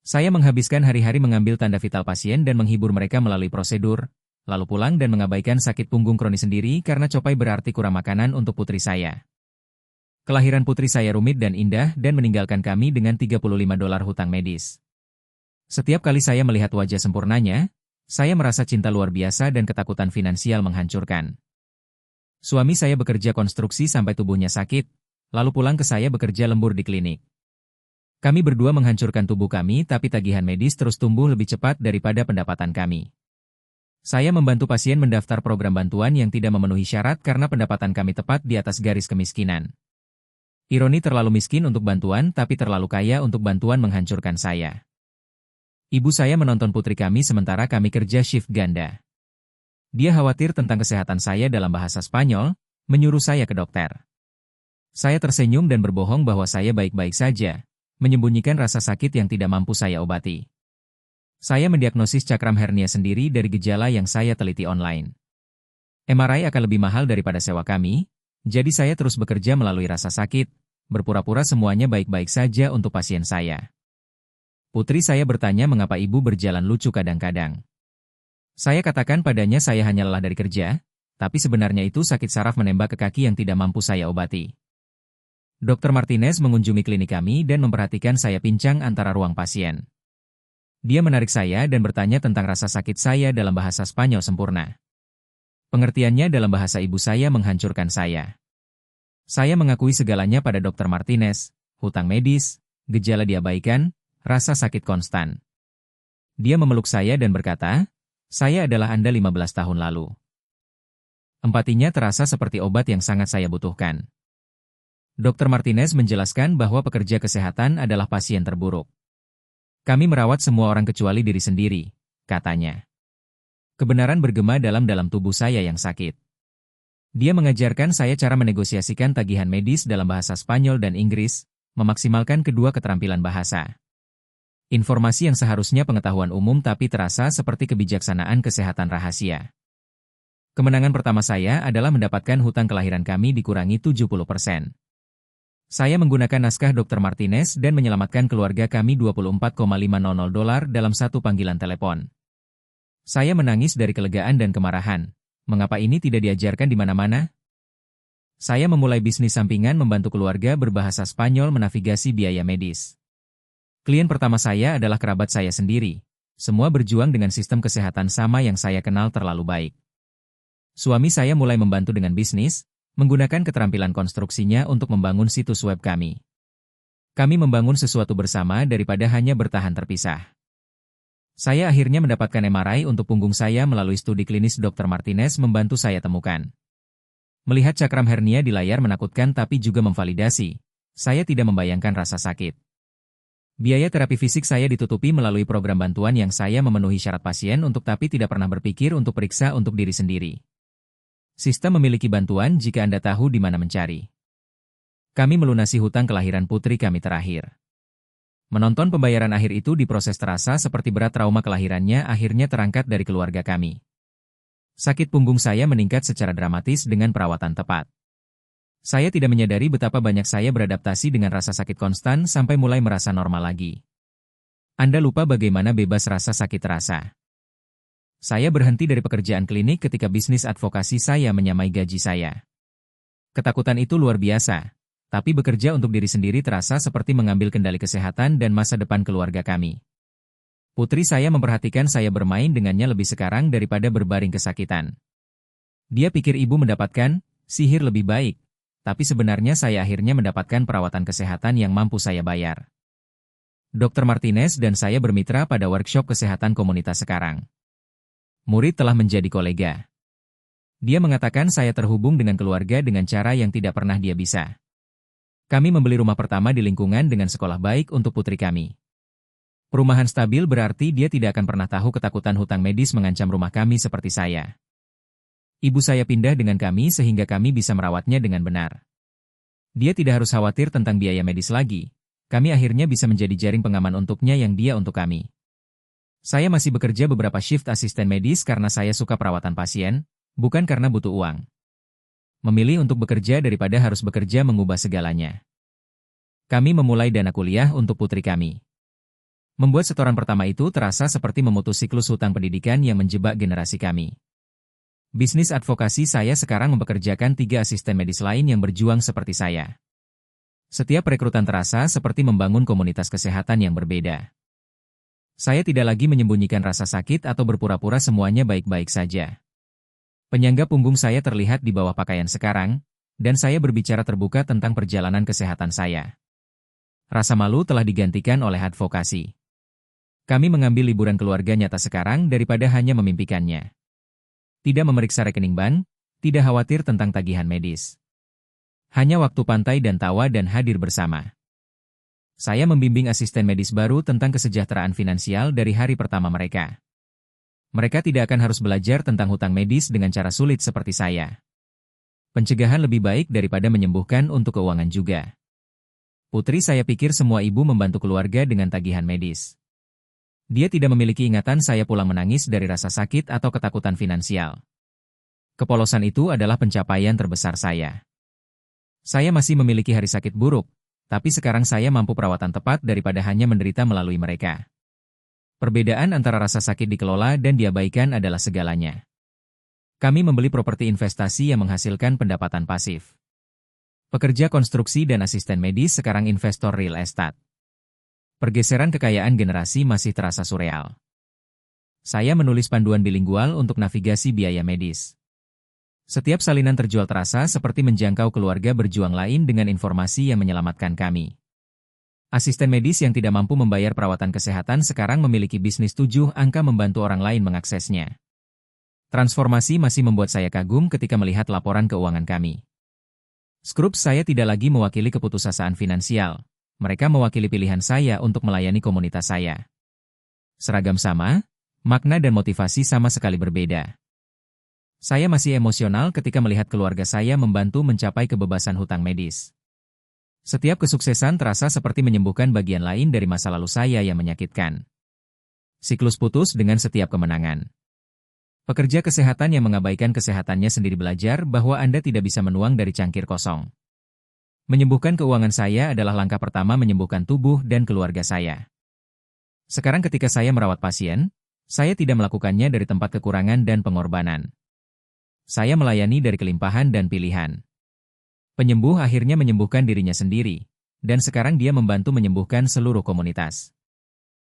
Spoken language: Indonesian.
Saya menghabiskan hari-hari mengambil tanda vital pasien dan menghibur mereka melalui prosedur, lalu pulang dan mengabaikan sakit punggung kronis sendiri karena copai berarti kurang makanan untuk putri saya. Kelahiran putri saya rumit dan indah dan meninggalkan kami dengan $35 hutang medis. Setiap kali saya melihat wajah sempurnanya, saya merasa cinta luar biasa dan ketakutan finansial menghancurkan. Suami saya bekerja konstruksi sampai tubuhnya sakit, lalu pulang ke saya bekerja lembur di klinik. Kami berdua menghancurkan tubuh kami tapi tagihan medis terus tumbuh lebih cepat daripada pendapatan kami. Saya membantu pasien mendaftar program bantuan yang tidak memenuhi syarat karena pendapatan kami tepat di atas garis kemiskinan. Ironi, terlalu miskin untuk bantuan tapi terlalu kaya untuk bantuan menghancurkan saya. Ibu saya menonton putri kami sementara kami kerja shift ganda. Dia khawatir tentang kesehatan saya dalam bahasa Spanyol, menyuruh saya ke dokter. Saya tersenyum dan berbohong bahwa saya baik-baik saja, menyembunyikan rasa sakit yang tidak mampu saya obati. Saya mendiagnosis cakram hernia sendiri dari gejala yang saya teliti online. MRI akan lebih mahal daripada sewa kami, jadi saya terus bekerja melalui rasa sakit, berpura-pura semuanya baik-baik saja untuk pasien saya. Putri saya bertanya mengapa ibu berjalan lucu kadang-kadang. Saya katakan padanya saya hanya lelah dari kerja, tapi sebenarnya itu sakit saraf menembak ke kaki yang tidak mampu saya obati. Dr. Martinez mengunjungi klinik kami dan memperhatikan saya pincang antara ruang pasien. Dia menarik saya dan bertanya tentang rasa sakit saya dalam bahasa Spanyol sempurna. Pengertiannya dalam bahasa ibu saya menghancurkan saya. Saya mengakui segalanya pada Dr. Martinez, hutang medis, gejala diabaikan, rasa sakit konstan. Dia memeluk saya dan berkata, "Saya adalah Anda 15 tahun lalu." Empatinya terasa seperti obat yang sangat saya butuhkan. Dr. Martinez menjelaskan bahwa pekerja kesehatan adalah pasien terburuk. Kami merawat semua orang kecuali diri sendiri, katanya. Kebenaran bergema dalam tubuh saya yang sakit. Dia mengajarkan saya cara menegosiasikan tagihan medis dalam bahasa Spanyol dan Inggris, memaksimalkan kedua keterampilan bahasa. Informasi yang seharusnya pengetahuan umum tapi terasa seperti kebijaksanaan kesehatan rahasia. Kemenangan pertama saya adalah mendapatkan hutang kelahiran kami dikurangi 70%. Saya menggunakan naskah Dr. Martinez dan menyelamatkan keluarga kami $24,500 dalam satu panggilan telepon. Saya menangis dari kelegaan dan kemarahan. Mengapa ini tidak diajarkan di mana-mana? Saya memulai bisnis sampingan membantu keluarga berbahasa Spanyol menavigasi biaya medis. Klien pertama saya adalah kerabat saya sendiri. Semua berjuang dengan sistem kesehatan sama yang saya kenal terlalu baik. Suami saya mulai membantu dengan bisnis, menggunakan keterampilan konstruksinya untuk membangun situs web kami. Kami membangun sesuatu bersama daripada hanya bertahan terpisah. Saya akhirnya mendapatkan MRI untuk punggung saya melalui studi klinis Dr. Martinez membantu saya temukan. Melihat cakram hernia di layar menakutkan tapi juga memvalidasi. Saya tidak membayangkan rasa sakit. Biaya terapi fisik saya ditutupi melalui program bantuan yang saya memenuhi syarat pasien untuk tapi tidak pernah berpikir untuk periksa untuk diri sendiri. Sistem memiliki bantuan jika Anda tahu di mana mencari. Kami melunasi hutang kelahiran putri kami terakhir. Menonton pembayaran akhir itu diproses terasa seperti berat trauma kelahirannya akhirnya terangkat dari keluarga kami. Sakit punggung saya meningkat secara dramatis dengan perawatan tepat. Saya tidak menyadari betapa banyak saya beradaptasi dengan rasa sakit konstan sampai mulai merasa normal lagi. Anda lupa bagaimana bebas rasa sakit terasa. Saya berhenti dari pekerjaan klinik ketika bisnis advokasi saya menyamai gaji saya. Ketakutan itu luar biasa. Tapi bekerja untuk diri sendiri terasa seperti mengambil kendali kesehatan dan masa depan keluarga kami. Putri saya memperhatikan saya bermain dengannya lebih sekarang daripada berbaring kesakitan. Dia pikir ibu mendapatkan sihir lebih baik, tapi sebenarnya saya akhirnya mendapatkan perawatan kesehatan yang mampu saya bayar. Dr. Martinez dan saya bermitra pada workshop kesehatan komunitas sekarang. Murid telah menjadi kolega. Dia mengatakan saya terhubung dengan keluarga dengan cara yang tidak pernah dia bisa. Kami membeli rumah pertama di lingkungan dengan sekolah baik untuk putri kami. Perumahan stabil berarti dia tidak akan pernah tahu ketakutan hutang medis mengancam rumah kami seperti saya. Ibu saya pindah dengan kami sehingga kami bisa merawatnya dengan benar. Dia tidak harus khawatir tentang biaya medis lagi. Kami akhirnya bisa menjadi jaring pengaman untuknya yang dia untuk kami. Saya masih bekerja beberapa shift asisten medis karena saya suka perawatan pasien, bukan karena butuh uang. Memilih untuk bekerja daripada harus bekerja mengubah segalanya. Kami memulai dana kuliah untuk putri kami. Membuat setoran pertama itu terasa seperti memutus siklus hutang pendidikan yang menjebak generasi kami. Bisnis advokasi saya sekarang mempekerjakan 3 asisten medis lain yang berjuang seperti saya. Setiap rekrutan terasa seperti membangun komunitas kesehatan yang berbeda. Saya tidak lagi menyembunyikan rasa sakit atau berpura-pura semuanya baik-baik saja. Penyangga punggung saya terlihat di bawah pakaian sekarang, dan saya berbicara terbuka tentang perjalanan kesehatan saya. Rasa malu telah digantikan oleh advokasi. Kami mengambil liburan keluarga nyata sekarang daripada hanya memimpikannya. Tidak memeriksa rekening bank, tidak khawatir tentang tagihan medis. Hanya waktu pantai dan tawa dan hadir bersama. Saya membimbing asisten medis baru tentang kesejahteraan finansial dari hari pertama mereka. Mereka tidak akan harus belajar tentang hutang medis dengan cara sulit seperti saya. Pencegahan lebih baik daripada menyembuhkan untuk keuangan juga. Putri saya pikir semua ibu membantu keluarga dengan tagihan medis. Dia tidak memiliki ingatan saya pulang menangis dari rasa sakit atau ketakutan finansial. Kepolosan itu adalah pencapaian terbesar saya. Saya masih memiliki hari sakit buruk, tapi sekarang saya mampu perawatan tepat daripada hanya menderita melalui mereka. Perbedaan antara rasa sakit dikelola dan diabaikan adalah segalanya. Kami membeli properti investasi yang menghasilkan pendapatan pasif. Pekerja konstruksi dan asisten medis sekarang investor real estate. Pergeseran kekayaan generasi masih terasa surreal. Saya menulis panduan bilingual untuk navigasi biaya medis. Setiap salinan terjual terasa seperti menjangkau keluarga berjuang lain dengan informasi yang menyelamatkan kami. Asisten medis yang tidak mampu membayar perawatan kesehatan sekarang memiliki bisnis 7 angka membantu orang lain mengaksesnya. Transformasi masih membuat saya kagum ketika melihat laporan keuangan kami. Scrubs saya tidak lagi mewakili keputusasaan finansial. Mereka mewakili pilihan saya untuk melayani komunitas saya. Seragam sama, makna dan motivasi sama sekali berbeda. Saya masih emosional ketika melihat keluarga saya membantu mencapai kebebasan hutang medis. Setiap kesuksesan terasa seperti menyembuhkan bagian lain dari masa lalu saya yang menyakitkan. Siklus putus dengan setiap kemenangan. Pekerja kesehatan yang mengabaikan kesehatannya sendiri belajar bahwa Anda tidak bisa menuang dari cangkir kosong. Menyembuhkan keuangan saya adalah langkah pertama menyembuhkan tubuh dan keluarga saya. Sekarang ketika saya merawat pasien, saya tidak melakukannya dari tempat kekurangan dan pengorbanan. Saya melayani dari kelimpahan dan pilihan. Penyembuh akhirnya menyembuhkan dirinya sendiri, dan sekarang dia membantu menyembuhkan seluruh komunitas.